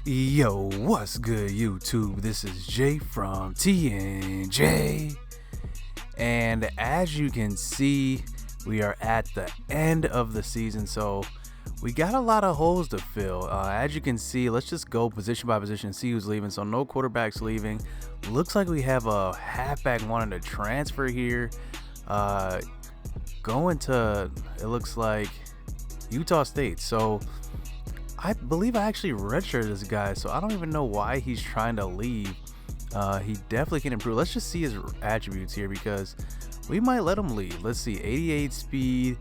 Yo, what's good, YouTube? This is Jay from TNJ. And as you can see, we are at the end of the season, so we got a lot of holes to fill. As you can see, let's just go position by position, see who's leaving. So no quarterbacks leaving. Looks like we have a halfback wanting to transfer here. Going to, it looks like, Utah State. So I believe I actually redshirted this guy, so I don't even know why he's trying to leave. He definitely can improve. Let's just see his attributes here because we might let him leave. Let's see, 88 speed,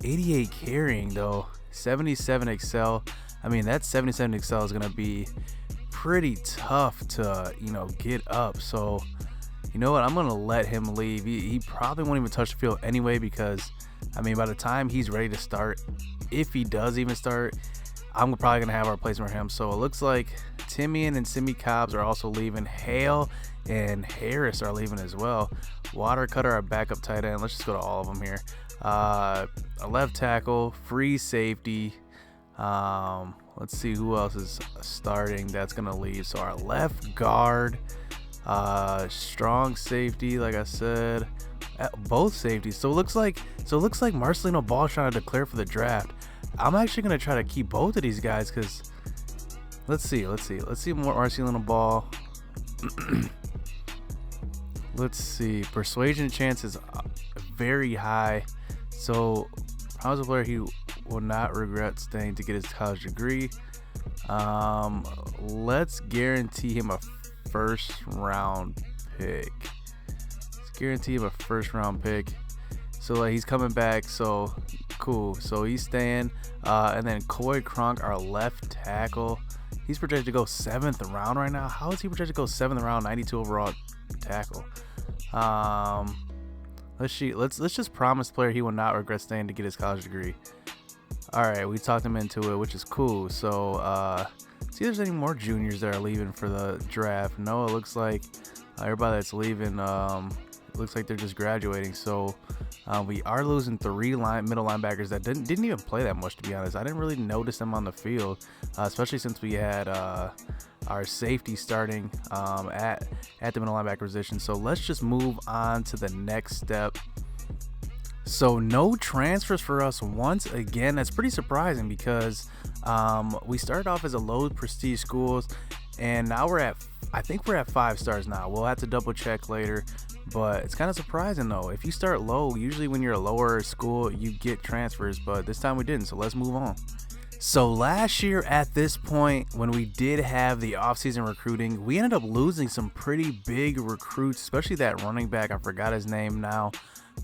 88 carrying though, 77 excel. I mean, that 77 excel is going to be pretty tough to, get up. So, you know what? I'm going to let him leave. He probably won't even touch the field anyway because, I mean, by the time he's ready to start, if he does even start, I'm probably going to have our replacement for him. So it looks like Timian and Simi Cobbs are also leaving. Hale and Harris are leaving as well. Watercutter, our backup tight end. Let's just go to all of them here. A left tackle, free safety. Let's see who else is starting that's going to leave. So our left guard, strong safety, like I said, both safeties. So it looks like Marcelino Ball's trying to declare for the draft. I'm actually going to try to keep both of these guys because let's see more Marcelino Ball. Let's see, persuasion chance is very high, so as a player he will not regret staying to get his college degree. Let's guarantee him a first round pick. So like, he's coming back, so cool. So he's staying. And then Coy Cronk, our left tackle, he's projected to go 7th round right now. How is he projected to go 7th round, 92 overall tackle? Let's just promise the player he will not regret staying to get his college degree. All right, we talked him into it, which is cool. So see if there's any more juniors that are leaving for the draft. No, it looks like everybody that's leaving, looks like they're just graduating. So we are losing 3 middle linebackers that didn't even play that much, to be honest. I didn't really notice them on the field, especially since we had our safety starting at the middle linebacker position. So let's just move on to the next step. So no transfers for us once again. That's pretty surprising because we started off as a low prestige schools, and now I think we're at 5 stars now. We'll have to double check later. But it's kind of surprising though. If you start low, usually when you're a lower school, you get transfers, but this time we didn't. So let's move on. So last year at this point, when we did have the offseason recruiting, we ended up losing some pretty big recruits, especially that running back. I forgot his name now,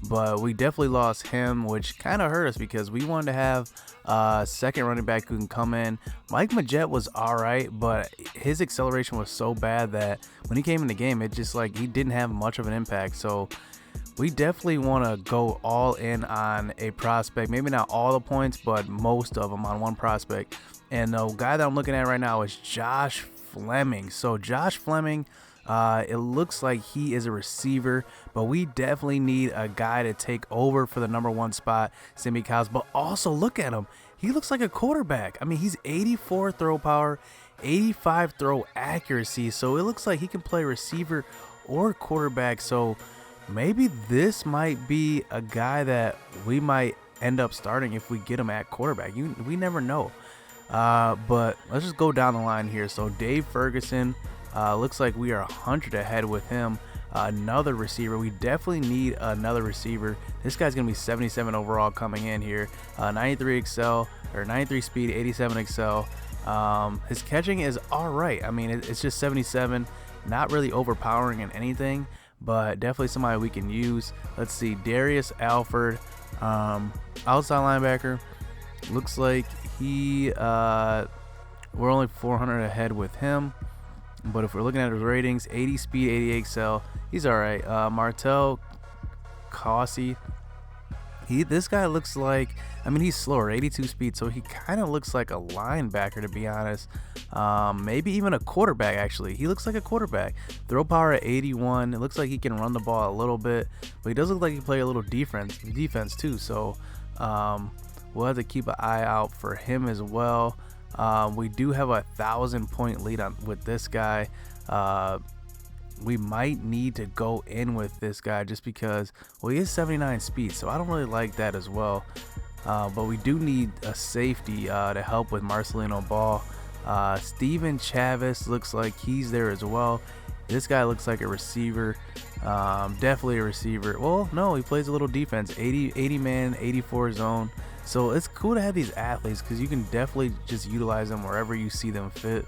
but we definitely lost him, which kind of hurt us because we wanted to have a second running back who can come in. Mike Majette was all right, but his acceleration was so bad that when he came in the game, it just like he didn't have much of an impact. So we definitely want to go all in on a prospect. Maybe not all the points, but most of them on one prospect. And the guy that I'm looking at right now is Josh Fleming. So Josh Fleming, it looks like he is a receiver, but we definitely need a guy to take over for the number 1 spot, Simi Cobbs. But also look at him. He looks like a quarterback. I mean, he's 84 throw power, 85 throw accuracy. So it looks like he can play receiver or quarterback. So maybe this might be a guy that we might end up starting if we get him at quarterback. We never know. But let's just go down the line here. So Dave Ferguson, looks like we are 100 ahead with him. Another receiver. We definitely need another receiver. This guy's going to be 77 overall coming in here. 93 speed, 87 excel. His catching is all right. I mean, it's just 77. Not really overpowering in anything, but definitely somebody we can use. Let's see. Darius Alford, outside linebacker. Looks like we're only 400 ahead with him. But if we're looking at his ratings, 80 speed, 88 excel, he's all right. Martel Cossey, this guy looks like, I mean, he's slower, 82 speed, so he kind of looks like a linebacker, to be honest. Maybe even a quarterback, actually. He looks like a quarterback. Throw power at 81. It looks like he can run the ball a little bit, but he does look like he can play a little defense too. So we'll have to keep an eye out for him as well. We do have a 1,000-point lead with this guy. We might need to go in with this guy just because, well, he is 79 speed, so I don't really like that as well. But we do need a safety to help with Marcelino Ball. Steven Chavis looks like he's there as well. This guy looks like a receiver. Definitely a receiver. Well, no, he plays a little defense. 80 man, 84 zone. So it's cool to have these athletes because you can definitely just utilize them wherever you see them fit.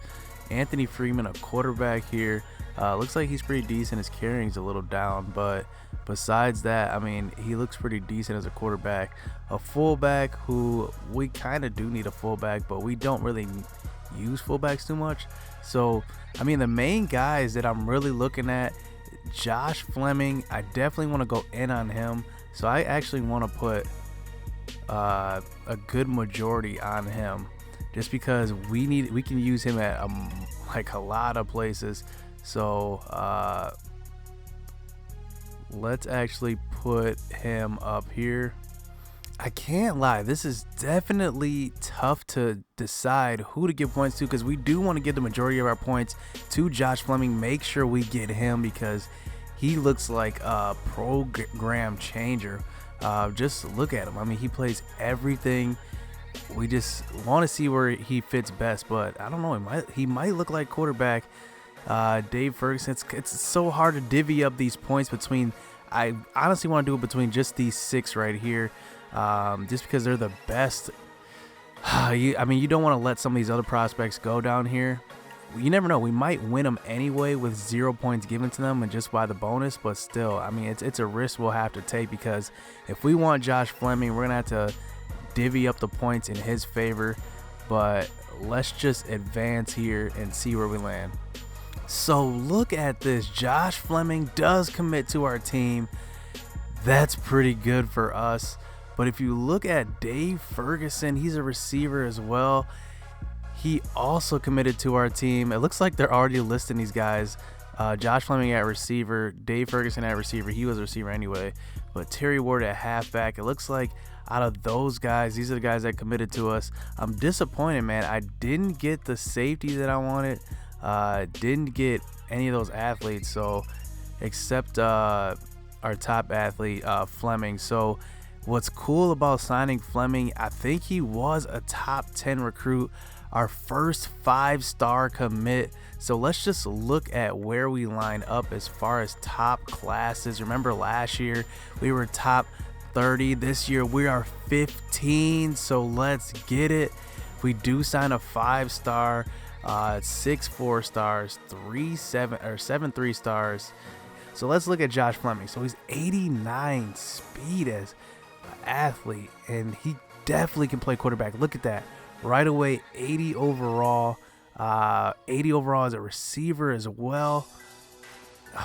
Anthony Freeman, a quarterback here. Looks like he's pretty decent. His carrying's a little down, but besides that, I mean, he looks pretty decent as a quarterback. A fullback who we kind of do need a fullback, but we don't really use fullbacks too much. So, I mean, the main guys that I'm really looking at, Josh Fleming, I definitely want to go in on him. So I actually want to put a good majority on him just because we can use him at like a lot of places. So let's actually put him up here. I can't lie, this is definitely tough to decide who to give points to because we do want to give the majority of our points to Josh Fleming. Make sure we get him because he looks like a program changer. Just look at him. I mean, he plays everything. We just want to see where he fits best, but I don't know. He might look like quarterback. Dave Ferguson. It's so hard to divvy up these points between. I honestly want to do it between just these 6 right here, just because they're the best. I mean, you don't want to let some of these other prospects go down here. You never know. We might win them anyway with 0 points given to them and just by the bonus. But still, I mean, it's a risk we'll have to take because if we want Josh Fleming, we're gonna have to divvy up the points in his favor. But let's just advance here and see where we land. So look at this. Josh Fleming does commit to our team. That's pretty good for us. But if you look at Dave Ferguson, he's a receiver as well. He also committed to our team. It looks like they're already listing these guys. Josh Fleming at receiver, Dave Ferguson at receiver. He was a receiver anyway. But Terry Ward at halfback. It looks like out of those guys, these are the guys that committed to us. I'm disappointed, man. I didn't get the safety that I wanted. Didn't get any of those athletes. So except our top athlete, Fleming. So what's cool about signing Fleming, I think he was a top 10 recruit. Our first 5-star commit. So let's just look at where we line up as far as top classes. Remember last year we were top 30. This year we are 15. So let's get it. We do sign a 5-star, 6 4-stars, 7 3-stars. So let's look at Josh Fleming. So he's 89 speed as an athlete, and he definitely can play quarterback. Look at that. Right away, 80 overall. 80 overall as a receiver as well.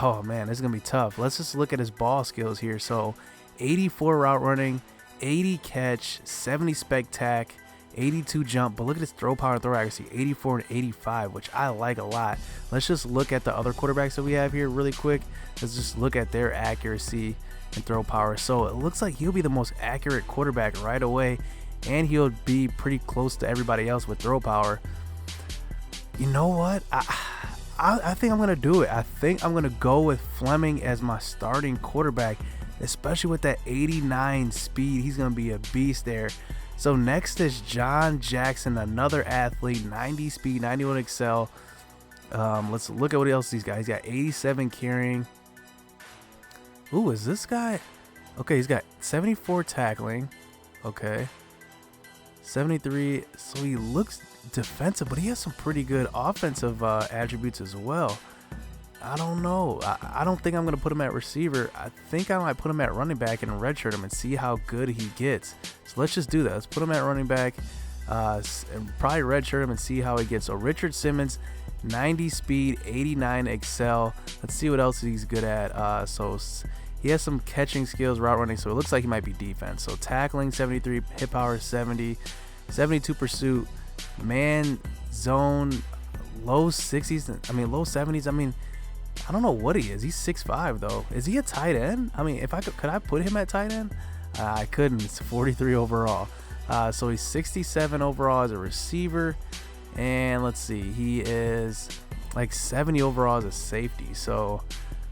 Oh, man, this is going to be tough. Let's just look at his ball skills here. So 84 route running, 80 catch, 70 spec tack, 82 jump. But look at his throw power and throw accuracy, 84 and 85, which I like a lot. Let's just look at the other quarterbacks that we have here really quick. Let's just look at their accuracy and throw power. So it looks like he'll be the most accurate quarterback right away. And he'll be pretty close to everybody else with throw power. You know what? I think I'm going to do it. I think I'm going to go with Fleming as my starting quarterback, especially with that 89 speed. He's going to be a beast there. So next is John Jackson, another athlete, 90 speed, 91 excel. Let's look at what else these guys. He's got 87 carrying. Ooh, is this guy? Okay, he's got 74 tackling. Okay. 73, so he looks defensive, but he has some pretty good offensive attributes as well. I don't know. I don't think I'm going to put him at receiver. I think I might put him at running back and redshirt him and see how good he gets. So let's just do that. Let's put him at running back and probably redshirt him and see how he gets. So Richard Simmons, 90 speed, 89 excel. Let's see what else he's good at. So he has some catching skills, route running, so it looks like he might be defense. So tackling, 73, hit power, 70, 72 pursuit, man zone, low 60s, low 70s. I don't know what he is. He's 6'5", though. Is he a tight end? If I could I put him at tight end? I couldn't. It's 43 overall. So he's 67 overall as a receiver. And let's see, he is like 70 overall as a safety. So,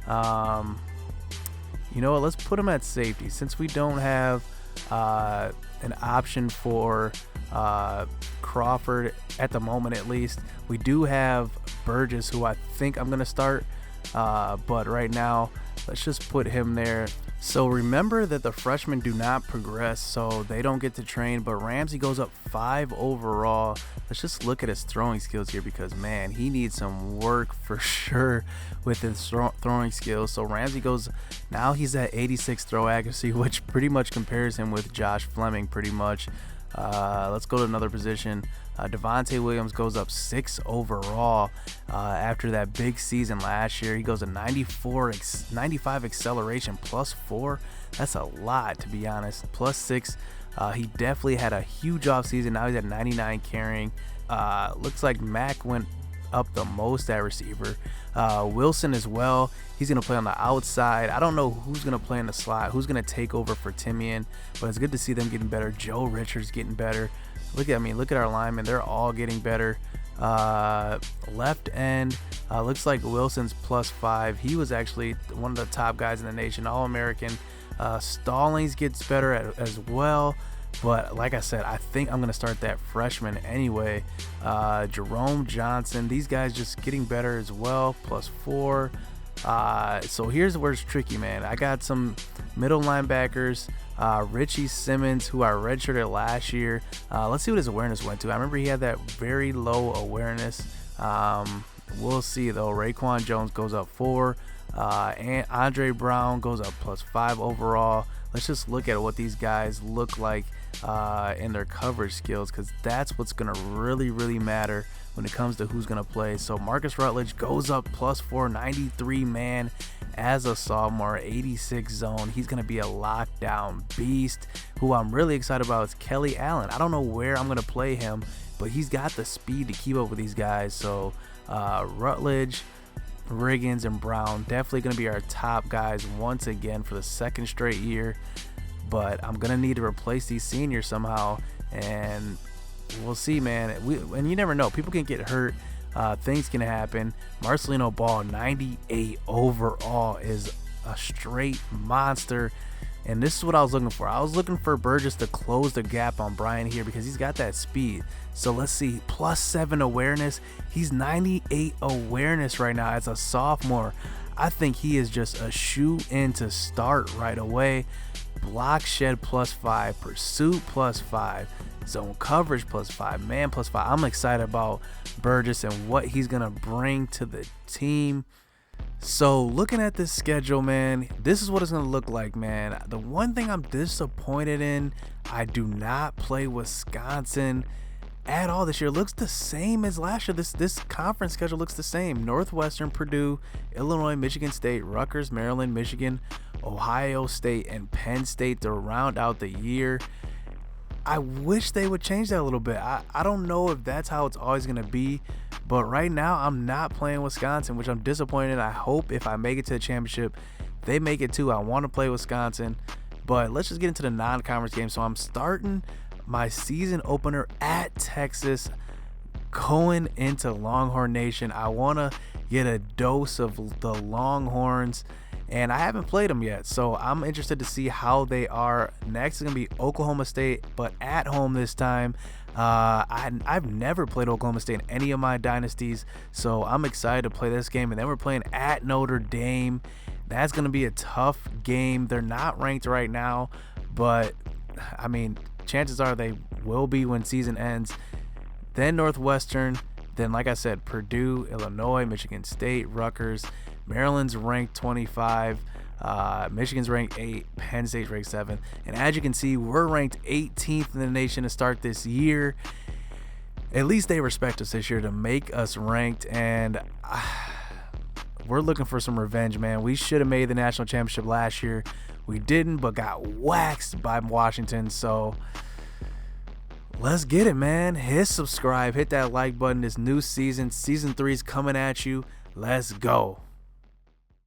you know what? Let's put him at safety since we don't have an option for Crawford at the moment. At least we do have Burgess, who I think I'm gonna start, but right now let's just put him there. So remember that the freshmen do not progress, so they don't get to train, but Ramsey goes up 5 overall. Let's just look at his throwing skills here, because man, he needs some work for sure with his throwing skills. So Ramsey goes, now he's at 86 throw accuracy, which pretty much compares him with Josh Fleming pretty much. Let's go to another position. Devontae Williams goes up 6 overall after that big season last year. He goes to 95 acceleration +4. That's a lot, to be honest. +6. He definitely had a huge offseason. Now he's at 99 carrying. Looks like Mack went up the most at receiver. Wilson as well. He's going to play on the outside. I don't know who's going to play in the slot, who's going to take over for Timian, but it's good to see them getting better. Joe Richards getting better. Look at our linemen. They're all getting better. Left end, looks like Wilson's +5. He was actually one of the top guys in the nation, All-American. Stallings gets better as well. But like I said, I think I'm going to start that freshman anyway. Jerome Johnson, these guys just getting better as well, +4. So here's where it's tricky, man. I got some middle linebackers. Richie Simmons, who I redshirted last year. Let's see what his awareness went to. I remember he had that very low awareness. We'll see, though. Raekwon Jones goes up 4. And Andre Brown goes up +5 overall. Let's just look at what these guys look like in their coverage skills, because that's what's going to really matter when it comes to who's going to play. So Marcus Rutledge goes up +4, 93 man as a sophomore, 86 zone. He's going to be a lockdown beast. Who I'm really excited about is Kelly Allen. I don't know where I'm going to play him, but he's got the speed to keep up with these guys. So Rutledge, Riggins, and Brown definitely going to be our top guys once again for the second straight year. But I'm going to need to replace these seniors somehow, and we'll see, man. And you never know. People can get hurt. Things can happen. Marcelino Ball, 98 overall, is a straight monster. And this is what I was looking for. I was looking for Burgess to close the gap on Brian here, because he's got that speed. So let's see, +7 awareness. He's 98 awareness right now as a sophomore. I think he is just a shoe-in to start right away. Block shed +5, pursuit +5, zone coverage +5, man +5. I'm excited about Burgess and what he's going to bring to the team. So looking at this schedule, man, this is what it's going to look like, man. The one thing I'm disappointed in, I do not play Wisconsin at all this year. It looks the same as last year. This conference schedule looks the same. Northwestern, Purdue, Illinois, Michigan State, Rutgers, Maryland, Michigan, Ohio State, and Penn State to round out the year. I wish they would change that a little bit. I don't know if that's how it's always going to be, but right now I'm not playing Wisconsin, which I'm disappointed in. I hope if I make it to the championship, they make it too. I want to play Wisconsin, but let's just get into the non-conference game. So I'm starting my season opener at Texas, going into Longhorn Nation. I want to get a dose of the Longhorns, and I haven't played them yet, so I'm interested to see how they are. Next is going to be Oklahoma State, but at home this time. I've never played Oklahoma State in any of my dynasties, so I'm excited to play this game. And then we're playing at Notre Dame. That's going to be a tough game. They're not ranked right now, but I mean, chances are they will be when season ends. Then Northwestern, then like I said, Purdue, Illinois, Michigan State, Rutgers. Maryland's ranked 25, Michigan's ranked 8, Penn State's ranked 7. And as you can see, we're ranked 18th in the nation to start this year. At least they respect us this year to make us ranked, and we're looking for some revenge, man. We should have made the national championship last year. We didn't, but got waxed by Washington. So let's get it, man. Hit subscribe, hit that like button. This new season, season 3 is coming at you. Let's go.